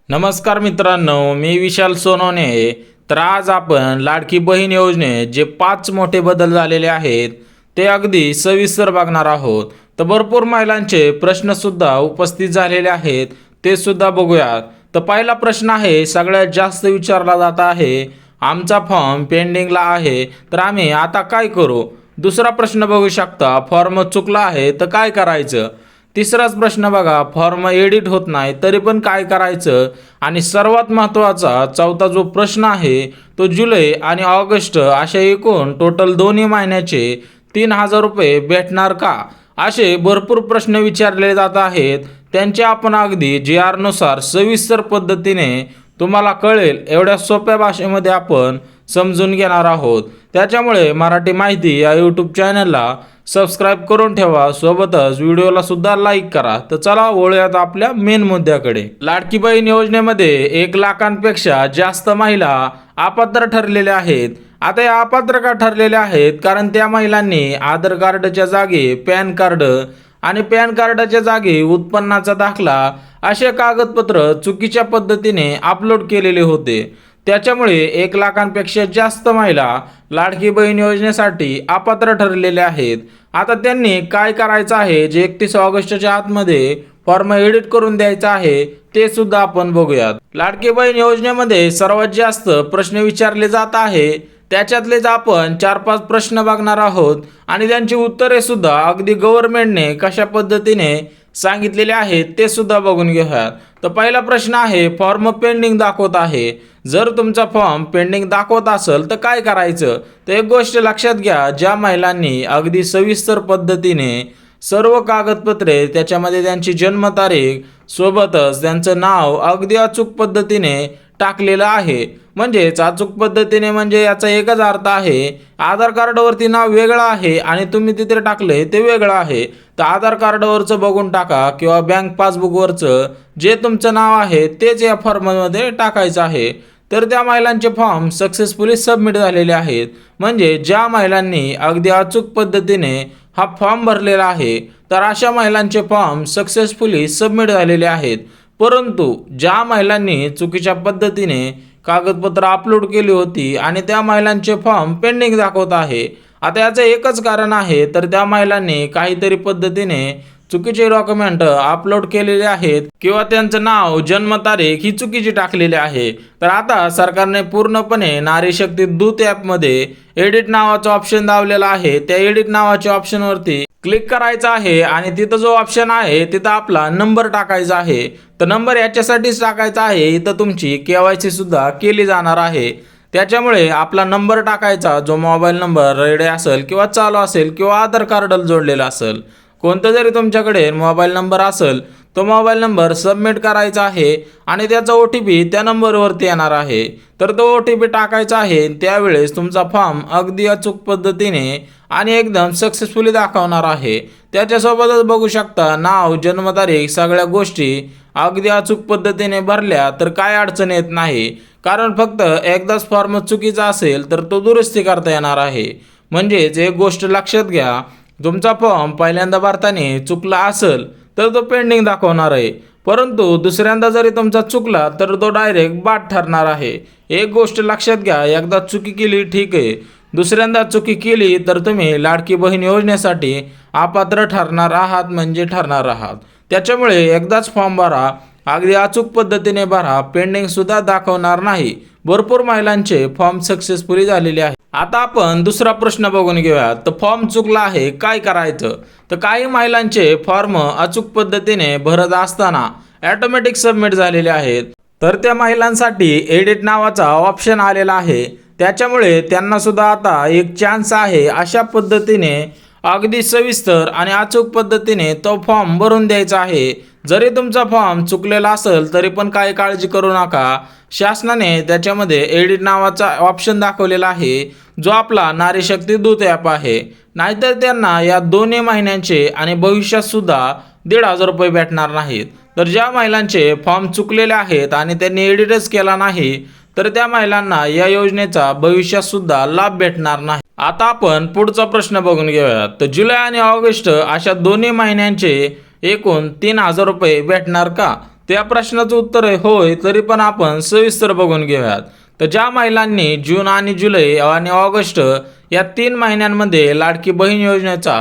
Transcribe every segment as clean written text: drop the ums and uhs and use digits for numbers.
नमस्कार मित्रांनो, मी विशाल सोनवणे. तर आज आपण लाडकी बहीण योजनेत जे 5 मोठे बदल झालेले आहेत ते अगदी सविस्तर बघणार आहोत. तर भरपूर महिलांचे प्रश्न सुद्धा उपस्थित झालेले आहेत, ते सुद्धा बघूयात. तर पहिला प्रश्न आहे, सगळ्यात जास्त विचारला जात आहे, आमचा फॉर्म पेंडिंगला आहे तर आम्ही आता काय करू? दुसरा प्रश्न बघू शकता, फॉर्म चुकला आहे तर काय करायचं? तिसराच प्रश्न बघा, फॉर्म एडिट होत नाही तरी पण काय करायचं? आणि सर्वात महत्त्वाचा चौथा जो प्रश्न आहे तो जुलै आणि ऑगस्ट अशा एकूण टोटल दोन्ही महिन्याचे 3,000 रुपये भेटणार का? असे भरपूर प्रश्न विचारले जात आहेत. त्यांचे आपण अगदी जी आरनुसार सविस्तर पद्धतीने तुम्हाला कळेल एवढ्या सोप्या भाषेमध्ये आपण समजून घेणार आहोत. त्याच्यामुळे मराठी माहिती या यूट्यूब चॅनलला सबस्क्राईब करून ठेवा, सोबतच व्हिडिओला सुद्धा लाईक करा. तर चला वळूयात आपल्या मेन मुद्द्याकडे. लाडकी बहीण योजनेमध्ये 1 लाखांपेक्षा जास्त महिला अपात्र ठरलेल्या आहेत. आता या अपात्र का ठरलेल्या आहेत? कारण त्या महिलांनी आधार कार्डच्या जागी पॅन कार्ड आणि पॅन कार्डाच्या जागी उत्पन्नाचा दाखला असे कागदपत्र चुकीच्या पद्धतीने अपलोड केलेले होते. त्याच्यामुळे 1 लाखांपेक्षा जास्त महिला लाडकी बहीण योजनेसाठी अपात्र ठरलेल्या आहेत. आता त्यांनी काय करायचं आहे, जे 31 ऑगस्टच्या आतमध्ये फॉर्म एडिट करून द्यायचा आहे ते सुद्धा आपण बघूयात. लाडकी बहीण योजनेमध्ये सर्वात जास्त प्रश्न विचारले जात आहे, त्याच्यातलेच आपण 4-5 प्रश्न बघणार आहोत आणि त्यांची उत्तरे सुद्धा अगदी गव्हर्नमेंटने कशा पद्धतीने सांगितलेले आहेत ते सुद्धा बघून घेऊयात. तर पहिला प्रश्न आहे, फॉर्म पेंडिंग दाखवत आहे. जर तुमचा फॉर्म पेंडिंग दाखवत असेल तर काय करायचं? तर एक गोष्ट लक्षात घ्या, ज्या महिलांनी अगदी सविस्तर पद्धतीने सर्व कागदपत्रे, त्याच्यामध्ये त्यांची जन्मतारीख सोबतच त्यांचं नाव अगदी अचूक पद्धतीने टाकलेलं आहे, म्हणजेच अचूक पद्धतीने म्हणजे याचा एकच अर्थ आहे, आधार कार्डवरती नाव वेगळं आहे आणि तुम्ही तिथे टाकले ते वेगळं आहे. तर आधार कार्डवरचं बघून टाका किंवा बँक पासबुकवरचं जे तुमचं नाव आहे तेच या फॉर्ममध्ये टाकायचं आहे. तर त्या महिलांचे फॉर्म सक्सेसफुली सबमिट झालेले आहेत. म्हणजे ज्या महिलांनी अगदी अचूक पद्धतीने हा फॉर्म भरलेला आहे तर अशा महिलांचे फॉर्म सक्सेसफुली सबमिट झालेले आहेत. परंतु ज्या महिलांनी चुकीच्या पद्धतीने कागदपत्र अपलोड केली होती आणि त्या महिलांचे फॉर्म पेंडिंग दाखवत आहे. आता याचं एकच कारण आहे, तर त्या महिलांनी काहीतरी पद्धतीने चुकीचे डॉक्युमेंट अपलोड केलेले आहेत किंवा त्यांचं नाव जन्मतारीख ही चुकीची टाकलेली आहे. तर आता सरकारने पूर्णपणे नारी शक्ती दूत ॲपमध्ये एडिट नावाचं ऑप्शन दावलेलं आहे. त्या एडिट नावाच्या ऑप्शनवरती क्लिक करायचं आहे आणि तिथं जो ऑप्शन आहे तिथं आपला नंबर टाकायचा आहे. तर नंबर याच्यासाठीच टाकायचा आहे, इथं तुमची KYC सुद्धा केली जाणार आहे. त्याच्यामुळे आपला नंबर टाकायचा, जो मोबाईल नंबर रेडी असेल किंवा चालू असेल किंवा आधार कार्डला जोडलेला असेल, कोणता जरी तुमच्याकडे मोबाईल नंबर असेल तो मोबाईल नंबर सबमिट करायचा आहे आणि त्याचा OTP त्या नंबरवरती येणार आहे. तर तो OTP टाकायचा आहे. त्यावेळेस तुमचा फॉर्म अगदी अचूक पद्धतीने आणि एकदम सक्सेसफुली दाखवणार आहे. त्याच्यासोबतच बघू शकता, नाव, जन्मतारीख सगळ्या गोष्टी अगदी अचूक पद्धतीने भरल्या तर काय अडचण येत नाही. कारण फक्त एकदाच फॉर्म चुकीचा असेल तर तो दुरुस्ती करता येणार आहे. म्हणजेच एक गोष्ट लक्षात घ्या, तुमचा फॉर्म पहिल्यांदा भरताना चुकला असेल तर तो पेंडिंग दाखवणार आहे, परंतु दुसऱ्यांदा जरी तुमचा चुकला तर तो डायरेक्ट बाद ठरणार आहे. एक गोष्ट लक्षात घ्या, एकदा चुकी केली ठीक आहे, दुसऱ्यांदा चुकी केली तर तुम्ही लाडकी बहीण योजनेसाठी अपात्र ठरणार आहात, म्हणजे ठरणार आहात. त्याच्यामुळे एकदाच फॉर्म भरा, अगदी अचूक पद्धतीने भरा, पेंडिंग सुद्धा दाखवणार नाही. भरपूर महिलांचे फॉर्म सक्सेसफुली झालेले आहे. आता आपण दुसरा प्रश्न बघून घेऊया. तर फॉर्म चुकला आहे काय करायचं? तर काही महिलांचे फॉर्म अचूक पद्धतीने भरत असताना ऑटोमॅटिक सबमिट झालेले आहेत. तर त्या महिलांसाठी एडिट नावाचा ऑप्शन आलेला आहे. त्याच्यामुळे त्यांना सुद्धा आता एक चान्स आहे अशा पद्धतीने अगदी सविस्तर आणि अचूक पद्धतीने तो फॉर्म भरून द्यायचा आहे. जरी तुमचा फॉर्म चुकलेला असेल तरी पण काही काळजी करू नका. शासनाने त्याच्यामध्ये एडिट नावाचा ऑप्शन दाखवलेला आहे, जो आपला नारी शक्ती दूत ॲप आहे. नाहीतर त्यांना या 2 महिन्यांचे आणि भविष्यात सुद्धा 1,500 रुपये भेटणार नाहीत. तर ज्या महिलांचे फॉर्म चुकलेले आहेत आणि त्यांनी एडिटच केला नाही तर त्या महिलांना या योजनेचा भविष्यात सुद्धा लाभ भेटणार नाही. आता आपण पुढचा प्रश्न बघून घेऊयात. तर जुलै आणि ऑगस्ट अशा 2 महिन्यांचे एकूण 3,000 रुपये भेटणार का? त्या प्रश्नाचं उत्तर आहे होय, तरी पण आपण सविस्तर बघून घेऊयात. तर ज्या महिलांनी जून आणि जुलै आणि ऑगस्ट या 3 महिन्यांमध्ये लाडकी बहीण योजनेचा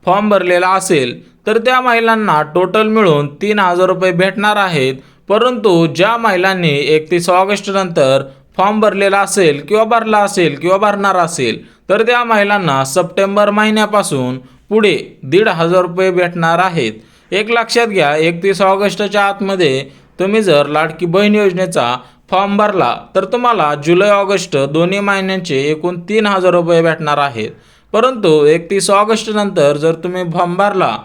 फॉर्म भरलेला असेल तर त्या महिलांना टोटल मिळून 3,000 रुपये भेटणार आहेत. परंतु ज्या महिलांनी 31 ऑगस्ट नंतर फॉर्म भरलेला असेल किंवा भरला असेल किंवा भरणार असेल तर त्या महिलांना सप्टेंबर महिन्यापासून पुढे 1,500 रुपये भेटणार आहेत. एक लक्षात घ्या, 31 ऑगस्टच्या आतमध्ये तुम्ही जर लाडकी बहीण योजनेचा फॉर्म भरला तर तुम्हाला जुलै ऑगस्ट दोन्ही महिन्यांचे एकूण 3,000 रुपये भेटणार आहेत. परंतु 31 ऑगस्ट नंतर जर तुम्ही फॉर्म भरला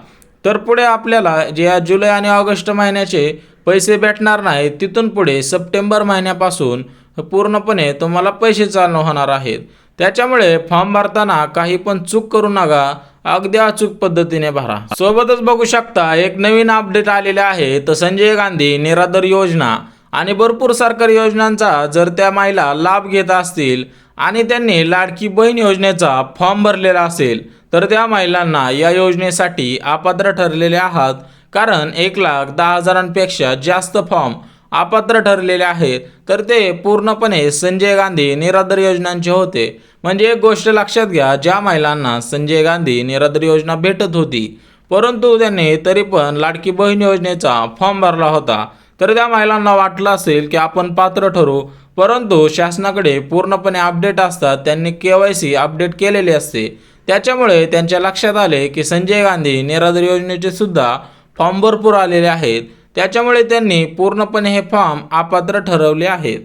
तर पुढे आपल्याला जे या जुलै आणि ऑगस्ट महिन्याचे पैसे भेटणार नाहीत. तिथून पुढे सप्टेंबर महिन्यापासून पूर्णपणे तुम्हाला पैसे चालू होणार आहेत. त्याच्यामुळे फॉर्म भरताना काही पण चूक करू नका, अगदी अचूक पद्धतीने भरा. सोबतच बघू शकता एक नवीन अपडेट आलेले आहे. तर संजय गांधी निराधार योजना आणि भरपूर सरकारी योजनांचा जर त्या महिला लाभ घेत असतील आणि त्यांनी लाडकी बहीण योजनेचा फॉर्म भरलेला असेल तर त्या महिलांना या योजनेसाठी अपात्र ठरलेले आहात. कारण 1,10,000पेक्षा जास्त फॉर्म अपात्र ठरलेले आहेत. तर ते पूर्णपणे संजय गांधी निराधार योजनांचे होते. म्हणजे एक गोष्ट लक्षात घ्या, ज्या महिलांना संजय गांधी निराधार योजना भेटत होती परंतु त्यांनी तरी पण लाडकी बहीण योजनेचा फॉर्म भरला होता तर त्या महिलांना वाटलं असेल की आपण पात्र ठरू. परंतु शासनाकडे पूर्णपणे अपडेट असतात, त्यांनी KYC अपडेट केलेले असते. त्याच्यामुळे त्यांच्या लक्षात आले की संजय गांधी निराधार योजनेचे सुद्धा फॉर्म भरपूर आलेले आहेत. त्याच्यामुळे त्यांनी पूर्णपणे हे फॉर्म अपात्र ठरवले आहेत.